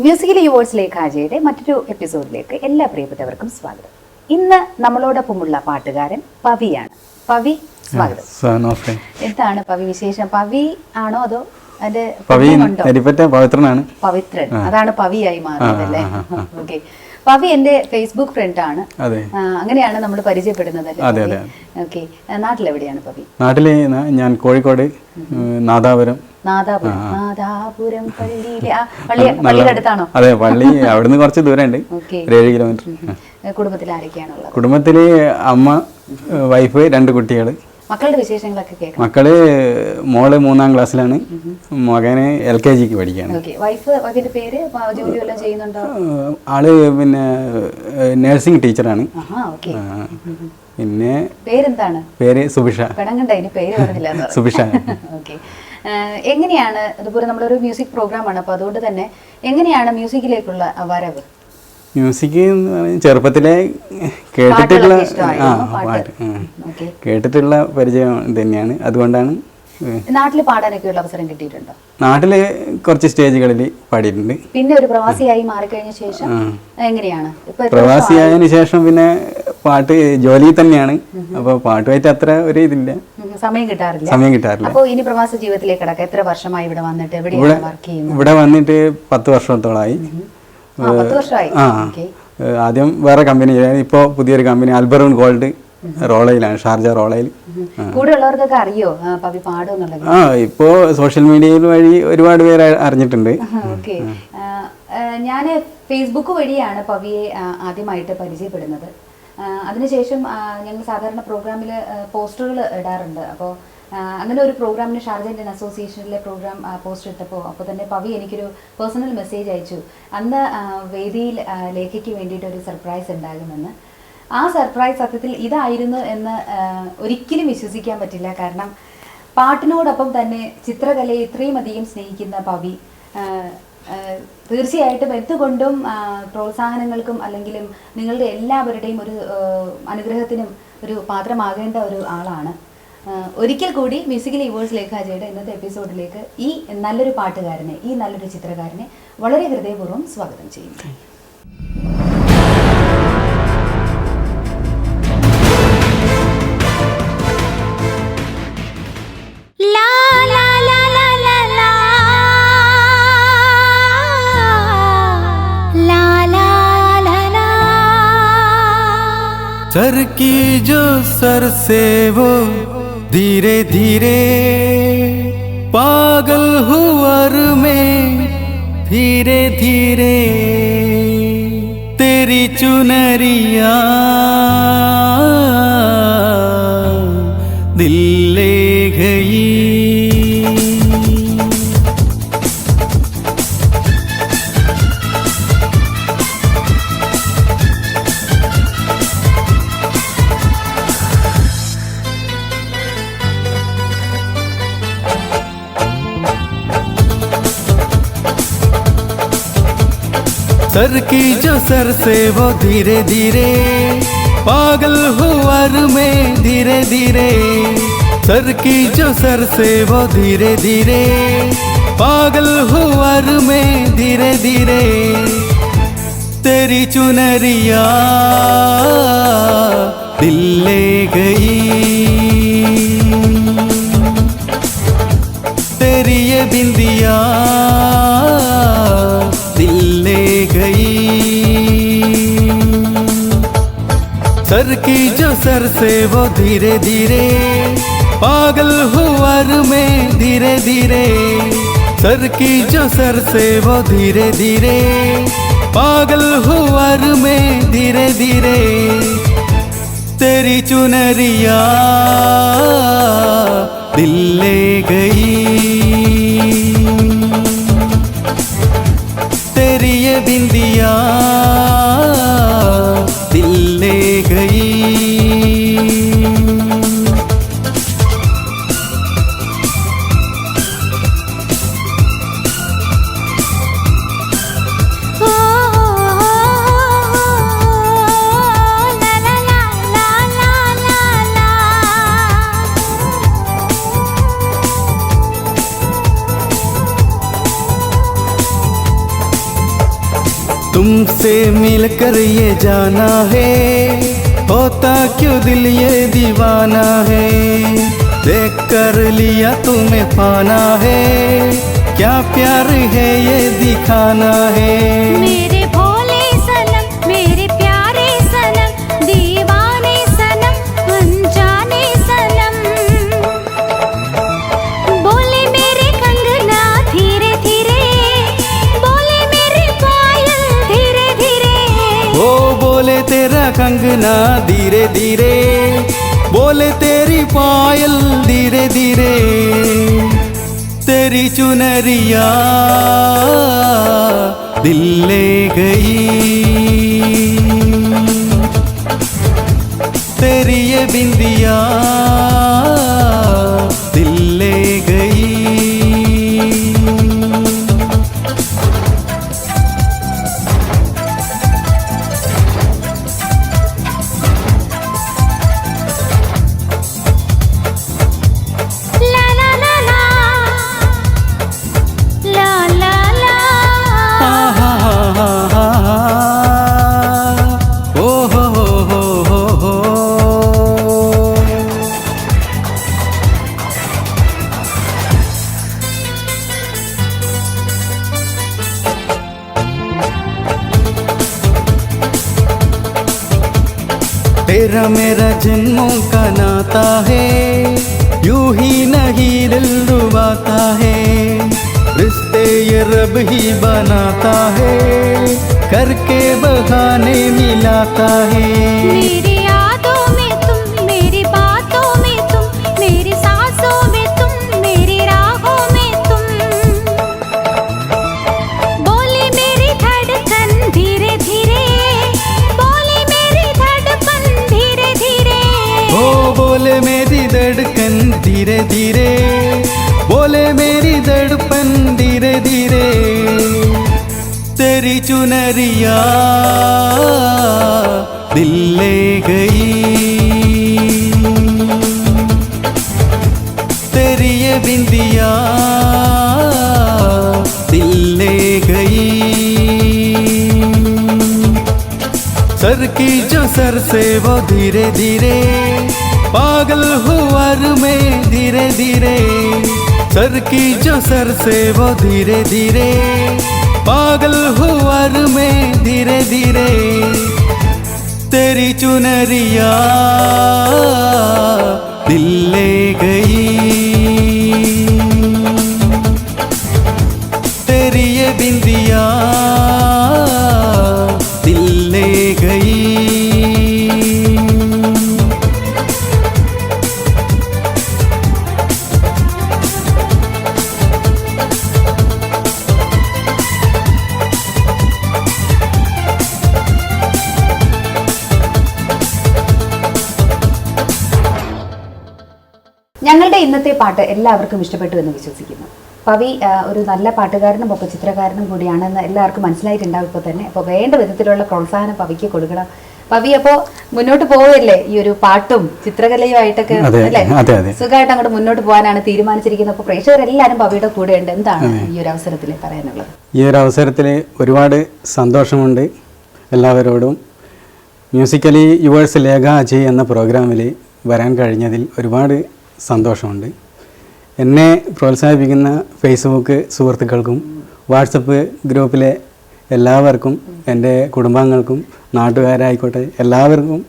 Musical യുവേഴ്സിലേക്ക് അജയുടെ മറ്റൊരു എപ്പിസോഡിലേക്ക് എല്ലാ പ്രിയപ്പെട്ടവർക്കും സ്വാഗതം. ഇന്ന് നമ്മളോടൊപ്പമുള്ള പാട്ടുകാരൻ പവിയാണ്. പവി, സ്വാഗതം. എന്താണ് പവി വിശേഷം? പവി ആണോ അതോ അതിന്റെ പവിത്രനാണ്? പവിത്രൻ, അതാണ് പവിയായി മാറുന്നതല്ലേ? ഓക്കെ. പവി എന്റെ ഫേസ്ബുക്ക് ഫ്രണ്ടാണ്. അങ്ങനെയാണ് നമ്മൾ പരിചയപ്പെടുന്നത്. ഓക്കെ. നാട്ടിലെവിടെയാണ് പവി? നാട്ടില് ഞാൻ കോഴിക്കോട് നാദാപുരം. നാദാപുരം പള്ളിയുടെ അടുത്താണോ? അതെ, പള്ളി അവിടുന്ന് കുറച്ച് ദൂരമുണ്ട്, 7 കിലോമീറ്റർ. കുടുംബത്തിൽ ആരൊക്കെയാണുള്ളത്? കുടുംബത്തില് അമ്മ, വൈഫ്, 2 കുട്ടികള്. മക്കളുടെ വിശേഷങ്ങളൊക്കെ കേൾക്കാം. മക്കള് മോള് 3ാം ക്ലാസ്സിലാണ്, മകന് LKGക്ക് പഠിക്കുകയാണ്. വൈഫിന്റെ പേര്, ജോലി വല്ലതും ചെയ്യുന്നുണ്ടോ? ആള് പിന്നെ നഴ്സിംഗ് ടീച്ചറാണ്. പിന്നെ പേരെന്താണ്? പേര് സുബിഷ. സുബിഷ. എങ്ങനെയാണ്, അതുപോലെ നമ്മളൊരു മ്യൂസിക് പ്രോഗ്രാമാണ്, അപ്പൊ അതുകൊണ്ട് തന്നെ എങ്ങനെയാണ് മ്യൂസിക്കിലേക്കുള്ള വരവ്? മ്യൂസിക് ചെറുപ്പത്തിലെ കേട്ടിട്ടുള്ള പരിചയം തന്നെയാണ്. അതുകൊണ്ടാണ്. നാട്ടില് പാടാനൊക്കെയുള്ള അവസരം കിട്ടിയിട്ടുണ്ടോ? നാട്ടില് കുറച്ച് സ്റ്റേജുകളിൽ പാടിയിട്ടുണ്ട്. പിന്നെ ഒരു പ്രവാസിയായി മാറിക്കഴിഞ്ഞ ശേഷം എങ്ങനെയാണ്? പ്രവാസിയായതിനു ശേഷം പിന്നെ പാട്ട് ജോലി തന്നെയാണ്. അപ്പൊ പാട്ടുമായിട്ട് അത്ര ഒരു ഇതില്ല, സമയം കിട്ടാറില്ല. അപ്പൊ ഇനി പ്രവാസ ജീവിതത്തിലേക്ക് കിടക്കാം. എത്ര വർഷമായി ഇവിടെ വന്നിട്ട്? എവിടെയാണ് വർക്ക് ചെയ്യുന്നത്? ഇവിടെ വന്നിട്ട് 10 വർഷത്തോളമായി. ആദ്യം വേറെ കമ്പനി, ഇപ്പോ പുതിയൊരു കമ്പനി അൽബറൂൺ ഗോൾഡ് റോളയിലാണ്, ഷാർജ റോളയിൽ. കൂടെയുള്ളവർക്കൊക്കെ അറിയോ പവി പാടുന്നുള്ളത്? ഇപ്പോ സോഷ്യൽ മീഡിയയിൽ വഴി ഒരുപാട് പേര് അറിഞ്ഞിട്ടുണ്ട്. ഞാൻ ഫേസ്ബുക്ക് വഴിയാണ് പവിയെ ആദ്യമായിട്ട് പരിചയപ്പെടുന്നത്. അതിനുശേഷം ഞങ്ങൾ സാധാരണ പ്രോഗ്രാമിൽ പോസ്റ്ററുകൾ ഇടാറുണ്ട്. അപ്പോൾ അങ്ങനെ ഒരു പ്രോഗ്രാമിന് ഷാർജ ഇന്ത്യൻ അസോസിയേഷനിലെ പ്രോഗ്രാം പോസ്റ്റർ ഇട്ടപ്പോൾ അപ്പോൾ തന്നെ പവി എനിക്കൊരു പേഴ്സണൽ മെസ്സേജ് അയച്ചു. അന്ന് വേദിയിൽ ലേഖയ്ക്ക് വേണ്ടിയിട്ട് ഒരു സർപ്രൈസ് ഉണ്ടാകുമെന്ന്. ആ സർപ്രൈസ് സത്യത്തിൽ ഇതായിരുന്നു എന്ന് ഒരിക്കലും വിശ്വസിക്കാൻ പറ്റില്ല. കാരണം പാട്ടിനോടൊപ്പം തന്നെ ചിത്രകലയെ ഇത്രയും അധികം സ്നേഹിക്കുന്ന പവി തീർച്ചയായിട്ടും എന്തുകൊണ്ടും പ്രോത്സാഹനങ്ങൾക്കും അല്ലെങ്കിലും നിങ്ങളുടെ എല്ലാവരുടെയും ഒരു അനുഗ്രഹത്തിനും ഒരു പാത്രമാകേണ്ട ഒരു ആളാണ്. ഒരിക്കൽ കൂടി മ്യൂസിക്കൽ യുവേഴ്സിലേക്ക് അജയുടെ ഇന്നത്തെ എപ്പിസോഡിലേക്ക് ഈ നല്ലൊരു പാട്ടുകാരനെ, ഈ നല്ലൊരു ചിത്രകാരനെ വളരെ ഹൃദയപൂർവ്വം സ്വാഗതം ചെയ്യുന്നു. सर की जो सर से वो धीरे धीरे पागल हुआ में, धीरे धीरे तेरी चुनरिया दिल ले गई. सर की जो सर से वो धीरे धीरे पागल हुआ में, धीरे धीरे सर की जो सर से वो धीरे धीरे पागल हुआ में, धीरे धीरे तेरी चुनरिया दिल ले गई. तेरी ये बिंदिया दिल ले गई. सर की जो सर से वो धीरे धीरे पागल हुआ में, धीरे धीरे सर की जो सर से वो धीरे धीरे पागल हुआ में, धीरे धीरे तेरी चुनरिया दिल ले गई. तेरी ये बिंदिया दिल ले गई. तुमसे मिलकर ये जाना है, होता क्यों दिल ये दीवाना है। देख कर लिया तुम्हें पाना है, क्या प्यार है ये दिखाना है। मेरे भोले सनम, मेरे प्यारे सनम, दीवाने सनम, अनजाने सनम। बोले मेरे कंगना धीरे धीरे, बोले मेरे पायल धीरे धीरे। ओ बोले तेरा कंगना धीरे धीरे, बोले तेरी पायल धीरे धीरे। तेरी चुनरिया दिल ले गई, तेरी ये बिंदिया दिल ले गई। ला ला ला ला, ला ला ला। ओ हो। तेरा मेरा जन्मों का नाता है, यूं ही नहीं दिल रुबाता है। रिश्ते ये रब ही बनाता है, करके बहाने मिलाता है। मेरी यादों में तुम, मेरी बातों में तुम, मेरी सांसों में तुम, मेरी राहों में तुम। बोले मेरी धड़कन धीरे धीरे, बोले मेरी धड़कन धीरे धीरे। ओ बोले मेरी धड़कन धीरे धीरे, बोले मेरी धड़कन धीरे धीरे। तेरी चुनरिया दिल ले गई, तेरी ये बिंदिया दिल ले गई। सर की जो सर से वो धीरे धीरे, पागल हुआ मैं धीरे धीरे। सर की जो सर से वो धीरे धीरे, पागल हुआ मैं धीरे धीरे। तेरी चुनरिया दिल ले गई, तेरी ये बिंदिया दिल ले गई। ഞങ്ങളുടെ ഇന്നത്തെ പാട്ട് എല്ലാവർക്കും ഇഷ്ടപ്പെട്ടു എന്ന് വിശ്വസിക്കുന്നു. പവി ഒരു നല്ല പാട്ടുകാരനും ഒപ്പം ചിത്രകാരനും കൂടിയാണെന്ന് എല്ലാവർക്കും മനസ്സിലായിട്ടുണ്ടാവും ഇപ്പോൾ തന്നെ. അപ്പോൾ വേണ്ട വിധത്തിലുള്ള പ്രോത്സാഹനം പവിക്ക് കൊടുക്കണം. പവി അപ്പോൾ മുന്നോട്ട് പോവല്ലേ ഈ ഒരു പാട്ടും ചിത്രകലയുമായിട്ടൊക്കെ അല്ലേ? സുഖമായിട്ട് അങ്ങോട്ട് മുന്നോട്ട് പോകാനാണ് തീരുമാനിച്ചിരിക്കുന്നത്. അപ്പോൾ പ്രേക്ഷകരെല്ലാവരും പവിയുടെ കൂടെയുണ്ട്. എന്താണ് ഈ ഒരു അവസരത്തിൽ പറയാനുള്ളത്? ഈ ഒരു അവസരത്തിൽ ഒരുപാട് സന്തോഷമുണ്ട് എല്ലാവരോടും. മ്യൂസിക്കലി യുവേഴ്സ് ലേഖ അജയ് എന്ന പ്രോഗ്രാമിൽ വരാൻ കഴിഞ്ഞതിൽ ഒരുപാട് സന്തോഷമുണ്ട്. എന്നെ പ്രോത്സാഹിപ്പിക്കുന്ന ഫേസ്ബുക്ക് സുഹൃത്തുക്കൾക്കും വാട്സപ്പ് ഗ്രൂപ്പിലെ എല്ലാവർക്കും, എൻ്റെ കുടുംബാംഗങ്ങൾക്കും നാട്ടുകാരായിക്കോട്ടെ എല്ലാവർക്കും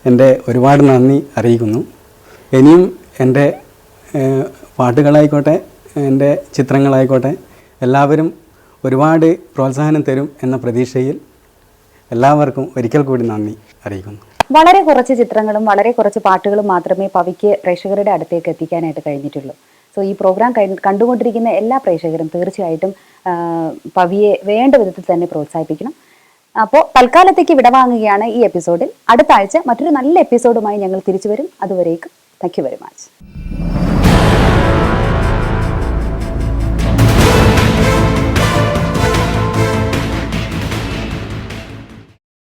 എൻ്റെ ഒരുപാട് നന്ദി അറിയിക്കുന്നു. ഇനിയും എൻ്റെ പാട്ടുകളായിക്കോട്ടെ എൻ്റെ ചിത്രങ്ങളായിക്കോട്ടെ എല്ലാവരും ഒരുപാട് പ്രോത്സാഹനം തരും എന്ന പ്രതീക്ഷയിൽ എല്ലാവർക്കും ഒരിക്കൽ കൂടി നന്ദി അറിയിക്കുന്നു. വളരെ കുറച്ച് ചിത്രങ്ങളും വളരെ കുറച്ച് പാട്ടുകളും മാത്രമേ പവിക്ക് പ്രേക്ഷകരുടെ അടുത്തേക്ക് എത്തിക്കാനായിട്ട് കഴിഞ്ഞിട്ടുള്ളൂ. സോ ഈ പ്രോഗ്രാം കണ്ടുകൊണ്ടിരിക്കുന്ന എല്ലാ പ്രേക്ഷകരും തീർച്ചയായിട്ടും പവിയെ വേണ്ട വിധത്തിൽ തന്നെ പ്രോത്സാഹിപ്പിക്കണം. അപ്പോൾ തൽക്കാലത്തേക്ക് വിടവാങ്ങുകയാണ് ഈ എപ്പിസോഡിൽ. അടുത്ത ആഴ്ച മറ്റൊരു നല്ല എപ്പിസോഡുമായി ഞങ്ങൾ തിരിച്ചു വരും. അതുവരേക്കും താങ്ക് യു വെരി മച്ച്.